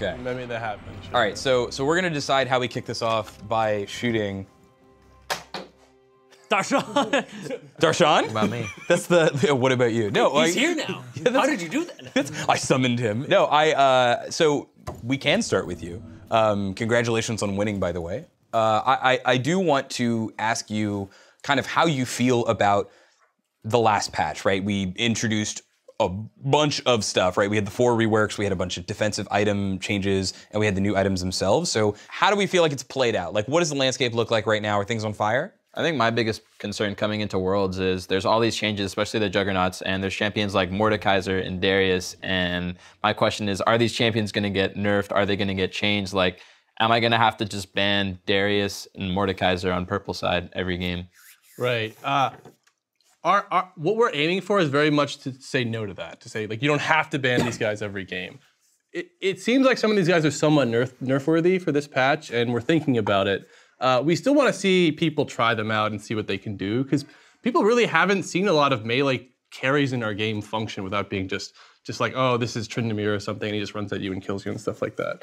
Okay. Let me make that happen. Sure. All right, so we're gonna decide how we kick this off by shooting. Darshan. Darshan? What about me? That's the. What about you? No, He's here now. How did you do that? I summoned him. No, so we can start with you. Congratulations on winning, by the way. I do want to ask you kind of how you feel about the last patch, right? We introduced a bunch of stuff, right? We had the 4 reworks, we had a bunch of defensive item changes, and we had the new items themselves. So how do we feel like it's played out? Like, what does the landscape look like right now? Are things on fire? I think my biggest concern coming into Worlds is there's all these changes, especially the Juggernauts, and there's champions like Mordekaiser and Darius, and my question is, are these champions going to get nerfed? Are they going to get changed? Like, am I going to have to just ban Darius and Mordekaiser on purple side every game? Right. What we're aiming for is very much to say no to that. To say, like, you don't have to ban these guys every game. It seems like some of these guys are somewhat nerf-worthy for this patch, and we're thinking about it. We still want to see people try them out and see what they can do, because people really haven't seen a lot of melee carries in our game function without being just like, oh, this is Tryndamere or something, and he just runs at you and kills you and stuff like that.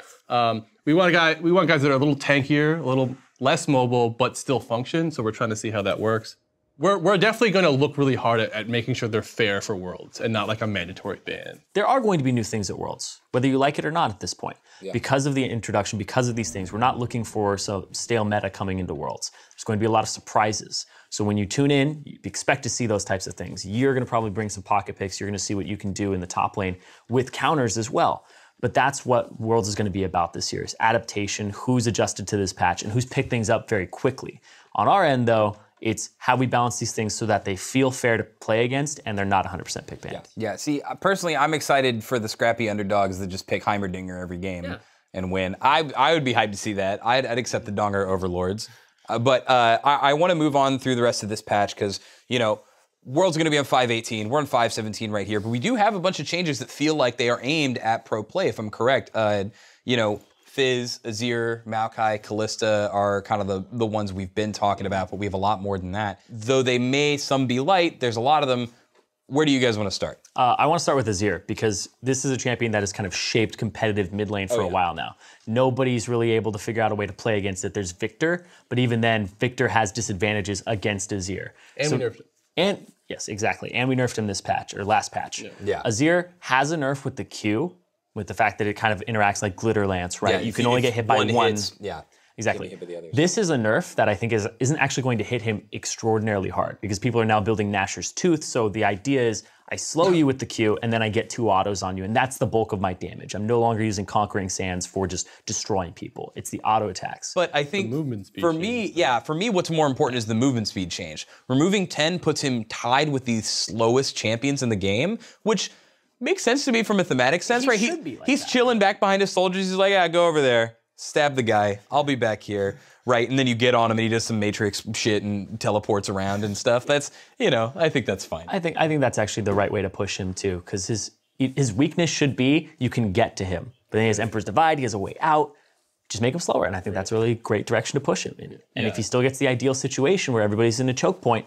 We want guys that are a little tankier, a little less mobile, but still function. So we're trying to see how that works. We're definitely going to look really hard at making sure they're fair for Worlds and not like a mandatory ban. There are going to be new things at Worlds, whether you like it or not at this point. Yeah. Because of the introduction, because of these things, we're not looking for some stale meta coming into Worlds. There's going to be a lot of surprises. So when you tune in, you expect to see those types of things. You're going to probably bring some pocket picks. You're going to see what you can do in the top lane with counters as well. But that's what Worlds is going to be about this year, is adaptation, who's adjusted to this patch, and who's picked things up very quickly. On our end, though, it's how we balance these things so that they feel fair to play against and they're not 100% pick banned. Yeah, see, personally, I'm excited for the scrappy underdogs that just pick Heimerdinger every game and win. I would be hyped to see that. I'd accept the Donger Overlords. But I want to move on through the rest of this patch because, you know, World's going to be on 5.18. We're on 5.17 right here. But we do have a bunch of changes that feel like they are aimed at pro play, if I'm correct. You know, Fizz, AZIR, Maokai, Kalista are kind of the ones we've been talking about, but we have a lot more than that. Though they may some be light, there's a lot of them. Where do you guys want to start? I want to start with AZIR because this is a champion that has kind of shaped competitive mid lane for a while now. Nobody's really able to figure out a way to play against it. There's Victor, but even then, Victor has disadvantages against AZIR. And we nerfed him. And yes, exactly. And we nerfed him this patch, or last patch. Yeah. AZIR has a nerf with the Q, with the fact that it kind of interacts like Glitter Lance, right? Yeah, you can only get hit by one. Yeah. Exactly. Hit by the others. This is a nerf that I think isn't actually going to hit him extraordinarily hard because people are now building Nashor's Tooth. So the idea is I slow you with the Q and then I get 2 autos on you, and that's the bulk of my damage. I'm no longer using Conquering Sands for just destroying people. It's the auto attacks. But I think for me, what's more important is the movement speed change. Removing 10 puts him tied with the slowest champions in the game, which makes sense to me from a thematic sense, right? He's chilling back behind his soldiers. He's like, yeah, go over there, stab the guy. I'll be back here, right? And then you get on him and he does some Matrix shit and teleports around and stuff. That's, you know, I think that's fine. I think that's actually the right way to push him too, because his weakness should be you can get to him. But then he has Emperor's Divide, he has a way out. Just make him slower, and I think that's a really great direction to push him in. And if he still gets the ideal situation where everybody's in a choke point,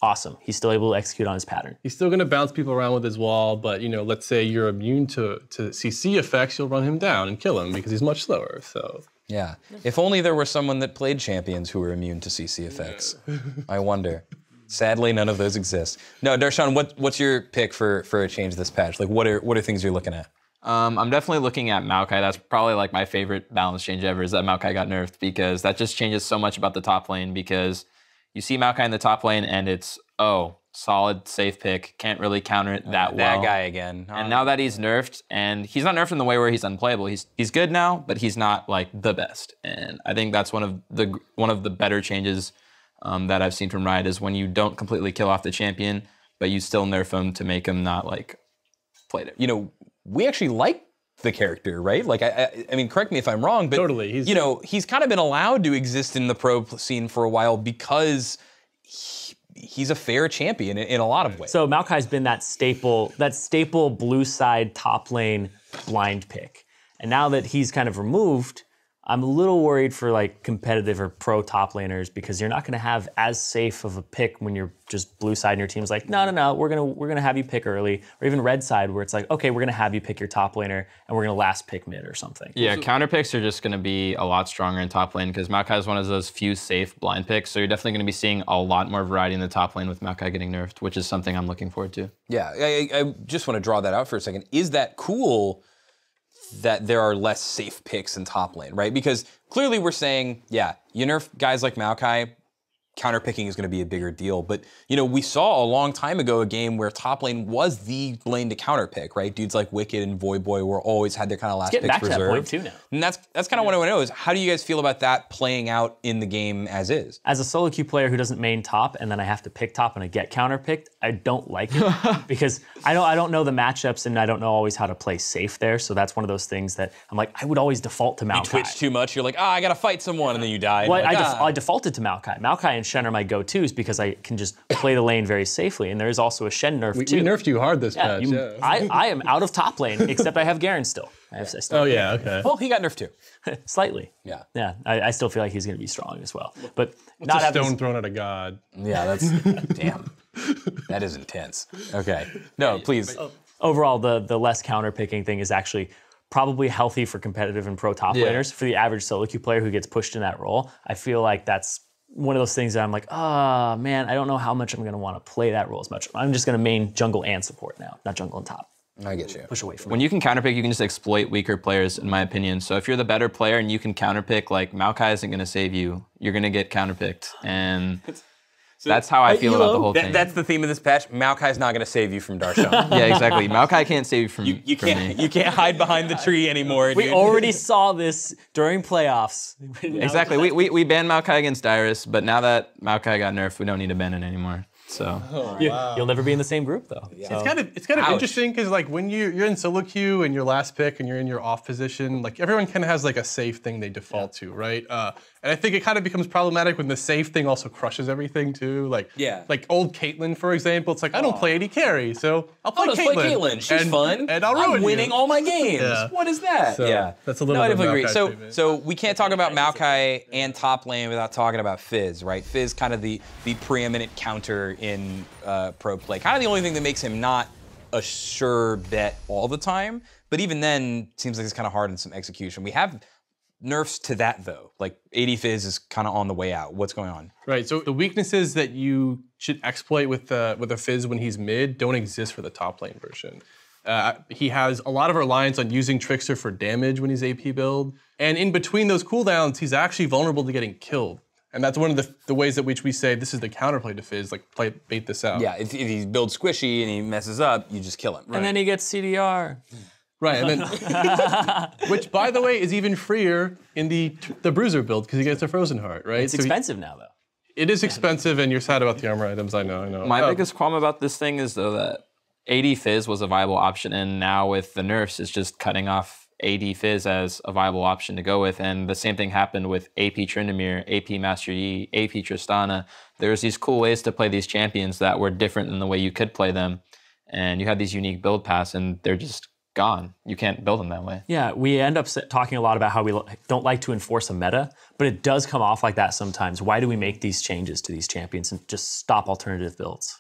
awesome. He's still able to execute on his pattern. He's still going to bounce people around with his wall, but you know, let's say you're immune to CC effects, you'll run him down and kill him because he's much slower. So yeah, if only there was someone that played champions who were immune to CC effects. I wonder. Sadly, none of those exist. No, Darshan, what's your pick for a change this patch? Like, what are things you're looking at? I'm definitely looking at Maokai. That's probably like my favorite balance change ever is that Maokai got nerfed because that just changes so much about the top lane because you see Maokai in the top lane and it's, oh, solid, safe pick. Can't really counter it that well. That guy again. And now that he's nerfed, and he's not nerfed in the way where he's unplayable. He's good now, but he's not like the best. And I think that's one of the better changes that I've seen from Riot is when you don't completely kill off the champion, but you still nerf him to make him not like played it. You know, we actually like the character, right? Like, I mean, correct me if I'm wrong, but totally. You know, he's kind of been allowed to exist in the pro scene for a while because he's a fair champion in a lot of ways. So Maokai's been that staple blue side top lane blind pick. And now that he's kind of removed, I'm a little worried for like competitive or pro top laners because you're not going to have as safe of a pick when you're just blue side and your team's like, no, we're gonna have you pick early, or even red side where it's like, okay, we're gonna have you pick your top laner and we're gonna last pick mid or something. Yeah, counter picks are just gonna be a lot stronger in top lane because Maokai is one of those few safe blind picks, so you're definitely gonna be seeing a lot more variety in the top lane with Maokai getting nerfed, which is something I'm looking forward to. Yeah, I just want to draw that out for a second. Is that cool that there are less safe picks in top lane, right? Because clearly we're saying, yeah, you nerf guys like Maokai, counter picking is going to be a bigger deal. But, you know, we saw a long time ago a game where top lane was the lane to counter pick, right? Dudes like Wicked and Voyboy were always had their kind of last picks reserved. Back to that point too now. And that's kind of what I want to know is how do you guys feel about that playing out in the game as is? As a solo queue player who doesn't main top and then I have to pick top and I get counter picked, I don't like it because I don't know the matchups and I don't know always how to play safe there. So that's one of those things that I'm like, I would always default to Maokai. You twitch too much, you're like, I gotta fight someone, and then you die. Well, like, I defaulted to Maokai. Maokai and Shen are my go-tos because I can just play the lane very safely. And there is also a Shen nerf too. We nerfed you hard this patch. I am out of top lane, except I have Garen still. Oh yeah, okay. Well, he got nerfed too. Slightly. Yeah. Yeah, I still feel like he's going to be strong as well. But What's not a stone thrown at a god. Yeah, that's damn. That is intense. Okay. No, please. Overall, the less counter picking thing is actually probably healthy for competitive and pro top laners. For the average solo queue player who gets pushed in that role, I feel like that's one of those things that I'm like, oh man, I don't know how much I'm going to want to play that role as much. I'm just going to main jungle and support now, not jungle and top. I get you. Push away from When you can counterpick, you can just exploit weaker players, in my opinion. So if you're the better player and you can counterpick, like Maokai isn't going to save you. You're going to get counterpicked, and that's how I feel about the whole thing. That's the theme of this patch. Maokai's not going to save you from Darshan. Yeah, exactly. Maokai can't save you from you from can't. me. You can't hide behind the tree anymore. We already saw this during playoffs. Exactly. We banned Maokai against Dyrus, but now that Maokai got nerfed, we don't need to ban it anymore. So You'll never be in the same group though. Yeah. So. It's kind of interesting because like when you're in solo queue and your last pick and you're in your off position, like everyone kind of has like a safe thing they default to, right? And I think it kind of becomes problematic when the safe thing also crushes everything too. Like old Caitlyn, for example, it's like I don't play AD carry, so I'll play Caitlyn. She's fun, and I'm winning all my games. Yeah. What is that? So, that's a little. No, I bit definitely agree. Maokai So we can't talk about Maokai and top lane without talking about Fizz, right? Fizz kind of the preeminent counter in pro play. Kind of the only thing that makes him not a sure bet all the time, but even then, seems like it's kind of hard in some execution. We have nerfs to that though. Like AD Fizz is kind of on the way out. What's going on? Right. So the weaknesses that you should exploit with a Fizz when he's mid don't exist for the top lane version. He has a lot of reliance on using Trickster for damage when he's AP build, and in between those cooldowns, he's actually vulnerable to getting killed. And that's one of the ways that which we say this is the counterplay to Fizz, like bait this out. Yeah, if he builds squishy and he messes up, you just kill him. And then he gets CDR. Right, and then, which by the way is even freer in the Bruiser build because he gets a Frozen Heart, right? It's expensive now though. It is expensive, and you're sad about the armor items. I know. My biggest qualm about this thing is though that AD Fizz was a viable option, and now with the nerfs, it's just cutting off AD Fizz as a viable option to go with. And the same thing happened with AP Tryndamere, AP Master Yi, AP Tristana. There's these cool ways to play these champions that were different than the way you could play them. And you had these unique build paths, and they're just gone. You can't build them that way. Yeah, we end up talking a lot about how we don't like to enforce a meta, but it does come off like that sometimes. Why do we make these changes to these champions and just stop alternative builds?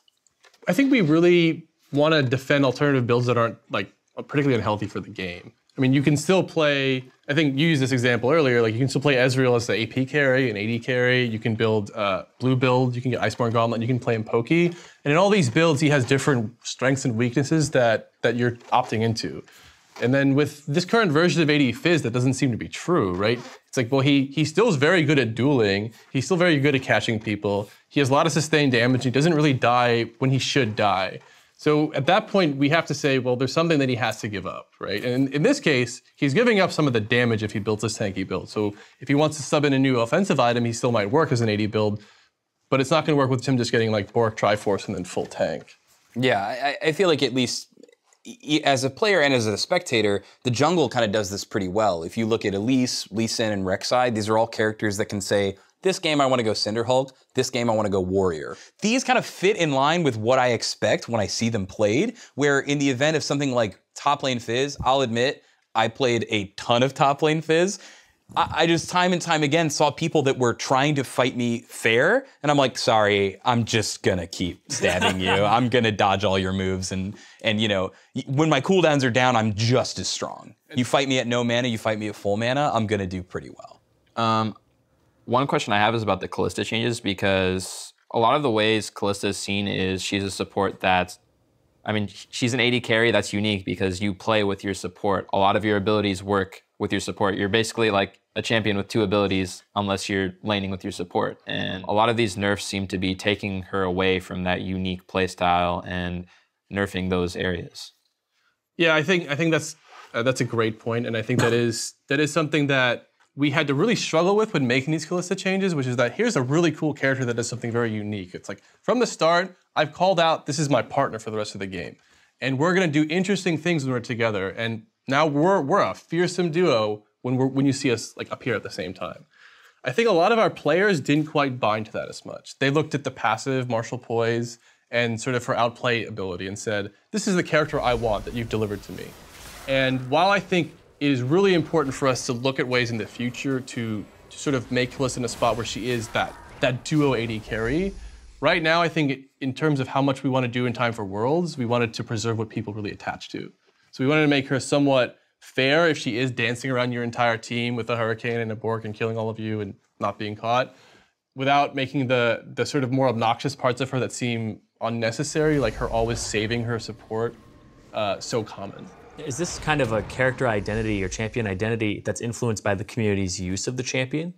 I think we really want to defend alternative builds that aren't like particularly unhealthy for the game. I mean, you can still play, I think you used this example earlier, like you can still play Ezreal as the AP carry and AD carry, you can build blue build, you can get Iceborne Gauntlet, you can play him Pokey. And in all these builds, he has different strengths and weaknesses that you're opting into. And then with this current version of AD Fizz, that doesn't seem to be true, right? It's like, well, he still is very good at dueling, he's still very good at catching people, he has a lot of sustained damage, he doesn't really die when he should die. So at that point, we have to say, well, there's something that he has to give up, right? And in this case, he's giving up some of the damage if he builds this tanky build. So if he wants to sub in a new offensive item, he still might work as an AD build, but it's not going to work with him just getting like Bork, Triforce, and then full tank. Yeah, I feel like at least as a player and as a spectator, the jungle kind of does this pretty well. If you look at Elise, Lee Sin, and Rek'Sai, these are all characters that can say, this game I want to go Cinderhulk, this game I want to go Warrior. These kind of fit in line with what I expect when I see them played, where in the event of something like top lane Fizz, I'll admit, I played a ton of top lane Fizz. I just time and time again saw people that were trying to fight me fair, and I'm like, sorry, I'm just gonna keep stabbing you. I'm gonna dodge all your moves, and you know, when my cooldowns are down, I'm just as strong. You fight me at no mana, you fight me at full mana, I'm gonna do pretty well. One question I have is about the Kalista changes, because a lot of the ways Kalista is seen is she's a support that's, I mean, she's an AD carry that's unique because you play with your support. A lot of your abilities work with your support. You're basically like a champion with 2 abilities unless you're laning with your support. And a lot of these nerfs seem to be taking her away from that unique playstyle and nerfing those areas. Yeah, I think that's a great point, and I think that is something that we had to really struggle with when making these Kalista changes, which is that here's a really cool character that does something very unique. It's like, from the start, I've called out, this is my partner for the rest of the game. And we're gonna do interesting things when we're together. And now we're a fearsome duo when you see us like appear at the same time. I think a lot of our players didn't quite bind to that as much. They looked at the passive martial poise and sort of her outplay ability and said, this is the character I want that you've delivered to me. And while I think it is really important for us to look at ways in the future to sort of make Kalista in a spot where she is that duo AD carry. Right now, I think in terms of how much we want to do in time for Worlds, we wanted to preserve what people really attach to. So we wanted to make her somewhat fair if she is dancing around your entire team with a Hurricane and a Bork and killing all of you and not being caught, without making the sort of more obnoxious parts of her that seem unnecessary, like her always saving her support, so common. Is this kind of a character identity or champion identity that's influenced by the community's use of the champion?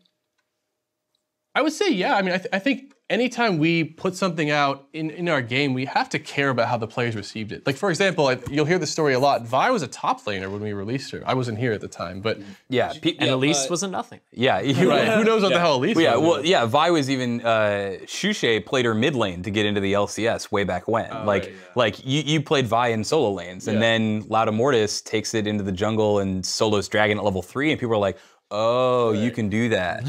I would say, yeah. I mean, I think anytime we put something out in our game, we have to care about how the players received it. Like, for example, you'll hear the story a lot. Vi was a top laner when we released her. I wasn't here at the time, but yeah. And Elise was a nothing. Yeah, right. Who knows what the hell Elise was? Yeah, well, yeah, Vi was even, Shushe played her mid lane to get into the LCS way back when. Like you played Vi in solo lanes, and then Lauda Mortis takes it into the jungle and solos Dragon at level 3, and people are like, oh, you can do that.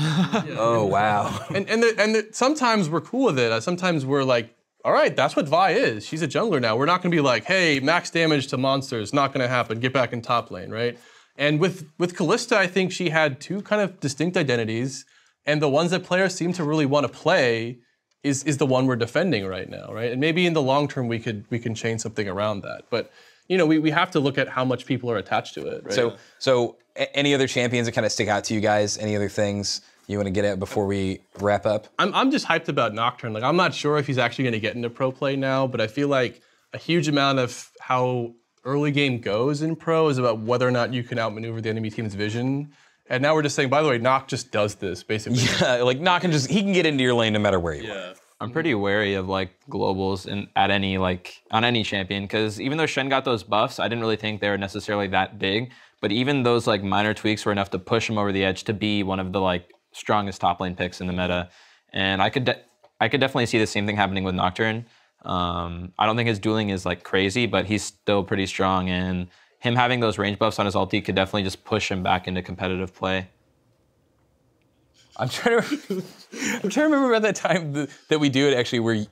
Oh, wow. And sometimes we're cool with it. Sometimes we're like, all right, that's what Vi is. She's a jungler now. We're not gonna be like, hey, max damage to monsters, not gonna happen, get back in top lane, right? And with Kalista, I think she had 2 kind of distinct identities, and the ones that players seem to really want to play is the one we're defending right now, right? And maybe in the long term we can change something around that. But you know, we have to look at how much people are attached to it, right? So any other champions that kind of stick out to you guys? Any other things you want to get at before we wrap up? I'm just hyped about Nocturne. Like, I'm not sure if he's actually going to get into pro play now, but I feel like a huge amount of how early game goes in pro is about whether or not you can outmaneuver the enemy team's vision. And now we're just saying, by the way, Noct just does this, basically. Yeah, like Noct he can get into your lane no matter where you are. I'm pretty wary of like globals on any champion, because even though Shen got those buffs, I didn't really think they were necessarily that big. But even those like minor tweaks were enough to push him over the edge to be one of the like strongest top lane picks in the meta. And I could definitely see the same thing happening with Nocturne. I don't think his dueling is like crazy, but he's still pretty strong, and him having those range buffs on his ulti could definitely just push him back into competitive play. I'm trying to remember about that time that we do it actually, where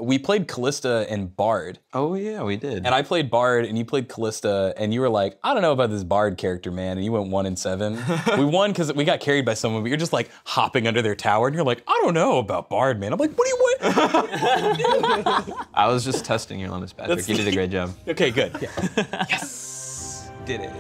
we played Kalista and Bard. Oh yeah, we did. And I played Bard and you played Kalista, and you were like, I don't know about this Bard character, man. And you went 1-7. We won because we got carried by someone, but you're just like hopping under their tower, and you're like, I don't know about Bard, man. I'm like, what do you want? I was just testing your limits, Patrick. You did a great job. Okay, good. Yeah. Yes, did it.